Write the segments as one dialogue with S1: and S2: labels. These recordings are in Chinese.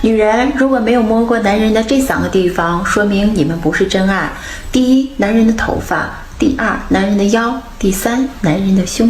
S1: 女人如果没有摸过男人的这3个地方，说明你们不是真爱。第一，男人的头发；第二，男人的腰；第三，男人的胸。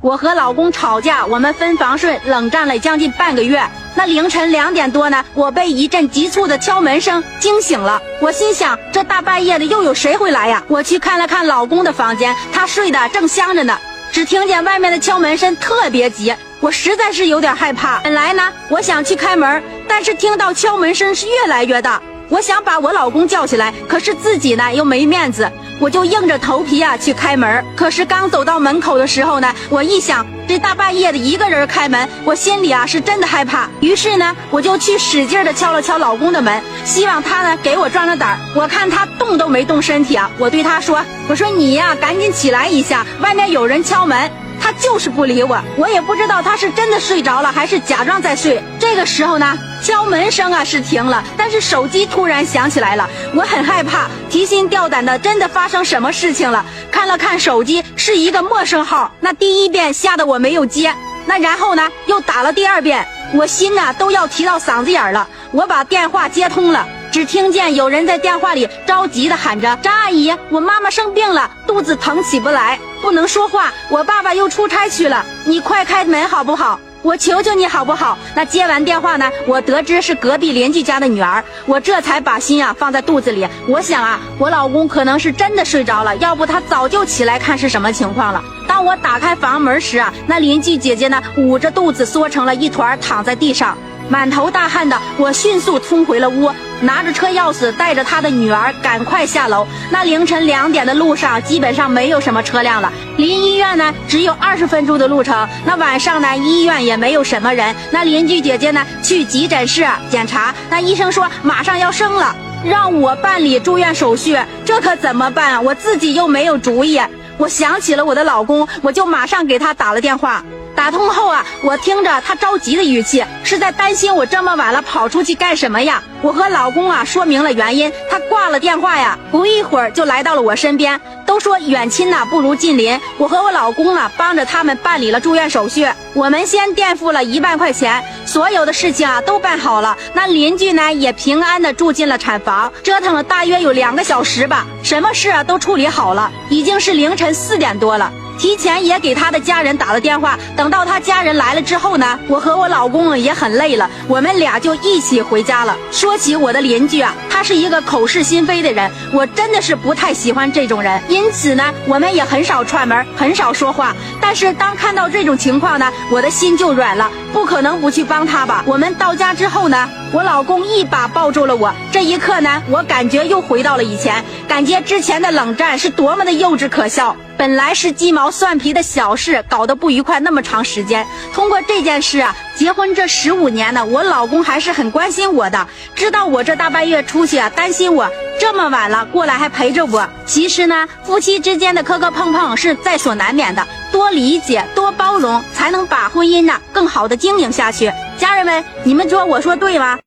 S2: 我和老公吵架，我们分房睡，冷战了将近半个月。那凌晨2点多呢，我被一阵急促的敲门声惊醒了。我心想，这大半夜的又有谁会来呀？我去看了看老公的房间，他睡得正香着呢。只听见外面的敲门声特别急，我实在是有点害怕。本来呢，我想去开门，但是听到敲门声是越来越大。我想把我老公叫起来，可是自己呢又没面子，我就硬着头皮去开门。可是刚走到门口的时候呢，我一想，这大半夜的一个人开门，我心里是真的害怕。于是呢，我就去使劲的敲了敲老公的门，希望他呢给我壮壮胆。我看他动都没动身体我对他说：“我说你赶紧起来一下，外面有人敲门。”他就是不理我，我也不知道他是真的睡着了还是假装在睡。这个时候呢，敲门声是停了，但是手机突然响起来了，我很害怕，提心吊胆的，真的发生什么事情了？看了看手机，是一个陌生号，那第1遍吓得我没有接，那然后呢又打了第2遍，我心都要提到嗓子眼了。我把电话接通了，只听见有人在电话里着急的喊着：“张阿姨，我妈妈生病了，肚子疼起不来，不能说话，我爸爸又出差去了，你快开门好不好？我求求你好不好？”那接完电话呢，我得知是隔壁邻居家的女儿，我这才把心放在肚子里。我想我老公可能是真的睡着了，要不他早就起来看是什么情况了。当我打开房门时那邻居姐姐呢捂着肚子缩成了一团，躺在地上，满头大汗的。我迅速冲回了屋，拿着车钥匙带着他的女儿赶快下楼。那凌晨2点的路上基本上没有什么车辆了，离医院呢只有20分钟的路程。那晚上呢医院也没有什么人。那邻居姐姐呢去急诊室检查，那医生说马上要生了，让我办理住院手续。这可怎么办我自己又没有主意。我想起了我的老公，我就马上给他打了电话。打通后我听着他着急的语气，是在担心我这么晚了跑出去干什么呀？我和老公说明了原因，他挂了电话不一会儿就来到了我身边。都说远亲不如近邻，我和我老公帮着他们办理了住院手续。我们先垫付了1万块钱，所有的事情都办好了。那邻居呢也平安的住进了产房，折腾了大约有2个小时吧，什么事都处理好了。已经是凌晨4点多了。提前也给他的家人打了电话，等到他家人来了之后呢，我和我老公也很累了，我们俩就一起回家了。说起我的邻居他是一个口是心非的人，我真的是不太喜欢这种人，因此呢，我们也很少串门，很少说话。但是当看到这种情况呢，我的心就软了，不可能不去帮他吧。我们到家之后呢，我老公一把抱住了我，这一刻呢，我感觉又回到了以前，感觉之前的冷战是多么的幼稚可笑。本来是鸡毛蒜皮的小事，搞得不愉快那么长时间。通过这件事结婚这15年呢，我老公还是很关心我的，知道我这大半夜出去担心我，这么晚了过来还陪着我。其实呢，夫妻之间的磕磕碰碰是在所难免的，多理解多包容，才能把婚姻更好的经营下去。家人们，你们说我说对吗？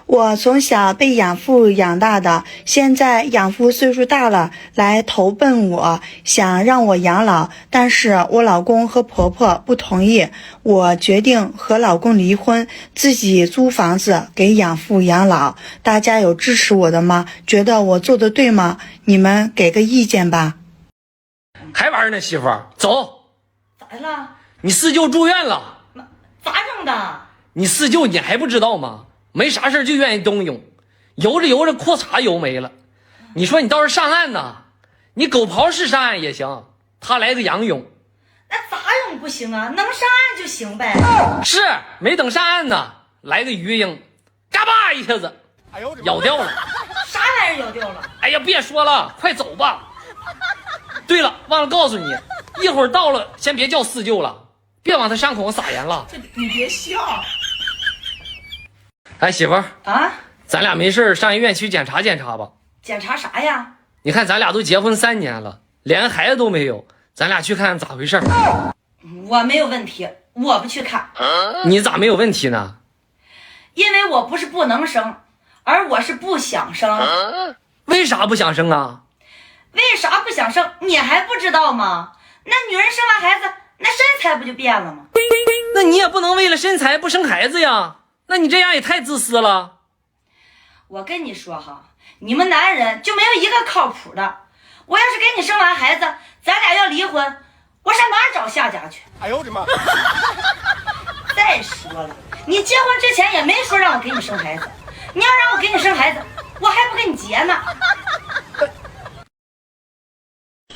S3: 我从小被养父养大的，现在养父岁数大了，来投奔我，想让我养老，但是我老公和婆婆不同意，我决定和老公离婚，自己租房子给养父养老。大家有支持我的吗？觉得我做的对吗？你们给个意见吧。
S4: 还玩呢，媳妇儿，走。
S5: 咋了？
S4: 你四舅住院了。
S5: 咋整的？
S4: 你四舅你还不知道吗？没啥事就愿意冬泳，游着游着裤衩游没了。你说你倒是上岸呐，你狗刨式上岸也行，他来个仰泳。
S5: 那咋泳不行啊？能上岸就行呗。
S4: 是，没等上岸呢，来个鱼鹰，嘎巴一下子咬掉了。
S5: 啥玩意儿咬掉了？
S4: 哎呀，别说了，快走吧。对了，忘了告诉你，一会儿到了先别叫四舅了，别往他伤口上撒盐了。
S5: 你别笑。
S4: 哎，媳妇儿咱俩没事上医院去检查检查吧。
S5: 检查啥呀？
S4: 你看咱俩都结婚3年了，连个孩子都没有，咱俩去看看咋回事。
S5: 我没有问题，我不去看。
S4: 你咋没有问题呢？
S5: 因为我不是不能生，而我是不想生。
S4: 为啥不想生啊？
S5: 为啥不想生？你还不知道吗？那女人生完孩子，那身材材不就变了吗？
S4: 那你也不能为了身材不生孩子呀，那你这样也太自私了。
S5: 我跟你说哈，你们男人就没有一个靠谱的。我要是给你生完孩子，咱俩要离婚，我上哪儿找下家去？
S6: 哎呦我的妈！
S5: 再说了，你结婚之前也没说让我给你生孩子，你要让我给你生孩子，我还不跟你结呢。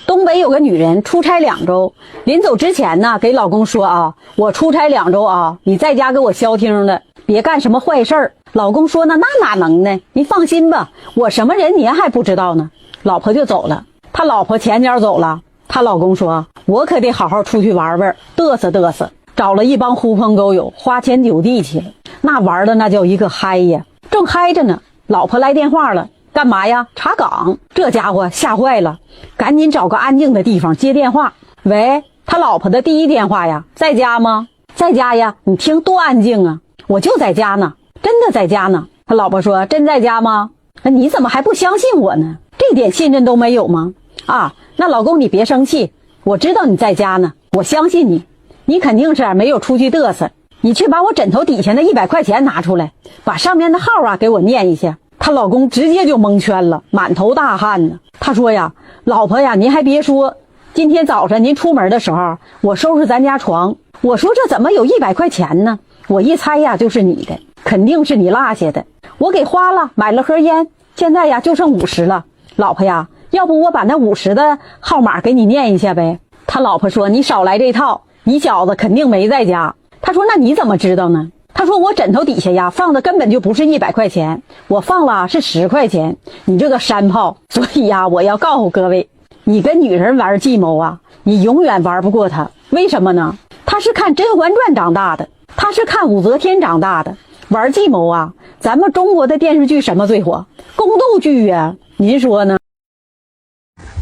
S2: 东北有个女人出差2周，临走之前呢，给老公说啊，我出差2周啊，你在家给我消停的，别干什么坏事儿。老公说呢，那哪能呢？你放心吧，我什么人您还不知道呢。老婆就走了，他老婆前脚走了，他老公说，我可得好好出去玩玩，嘚瑟嘚瑟。找了一帮狐朋狗友，花天酒地去了，那玩的那叫一个嗨呀！正嗨着呢，老婆来电话了，干嘛呀？查岗。这家伙吓坏了，赶紧找个安静的地方接电话。喂，他老婆的第一电话呀，在家吗？在家呀。你听多安静啊，我就在家呢，真的在家呢。他老婆说，真在家吗？你怎么还不相信我呢？这点信任都没有吗？啊，那老公你别生气，我知道你在家呢，我相信你，你肯定是没有出去嘚瑟。你去把我枕头底下那100块钱拿出来，把上面的号啊给我念一下。她老公直接就蒙圈了，满头大汗呢。他说呀，老婆呀，您还别说，今天早晨您出门的时候，我收拾咱家床，我说这怎么有100块钱呢？我一猜呀，就是你的，肯定是你落下的，我给花了，买了盒烟，现在呀就剩50了。老婆呀，要不我把那50的号码给你念一下呗？他老婆说，你少来这套，你小子肯定没在家。他说，那你怎么知道呢？他说，我枕头底下呀放的根本就不是100块钱，我放了是10块钱，你这个山炮。所以呀，我要告诉各位，你跟女人玩计谋啊，你永远玩不过她。为什么呢？她是看《甄嬛传》长大的，她是看武则天长大的，玩计谋啊，咱们中国的电视剧什么最火？宫斗剧呀，您说呢？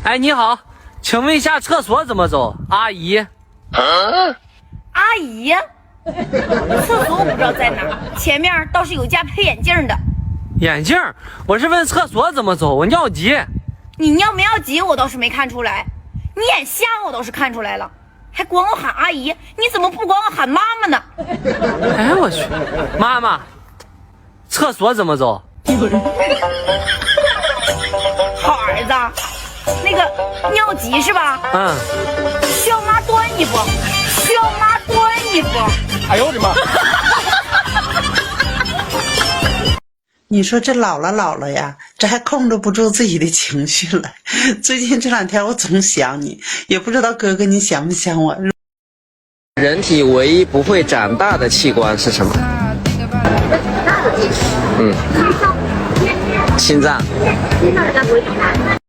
S4: 哎，你好，请问一下厕所怎么走？阿姨。
S5: 阿姨，厕所我不知道在哪儿，前面倒是有一家配眼镜的。
S4: 眼镜？我是问厕所怎么走，我尿急。
S5: 你尿没尿急我倒是没看出来，你眼瞎我倒是看出来了，还管我喊阿姨，你怎么不管我喊妈妈呢？
S4: 哎我去，妈妈，厕所怎么走？
S5: 好儿子，那个尿急是吧？需要妈端一步，需要妈端一步。
S6: 哎呦我的妈！
S7: 你说这老了呀，这还控制不住自己的情绪了。最近这2天我总想你，也不知道哥哥你想不想我。
S8: 人体唯一不会长大的器官是什么？心脏。心脏不会长大。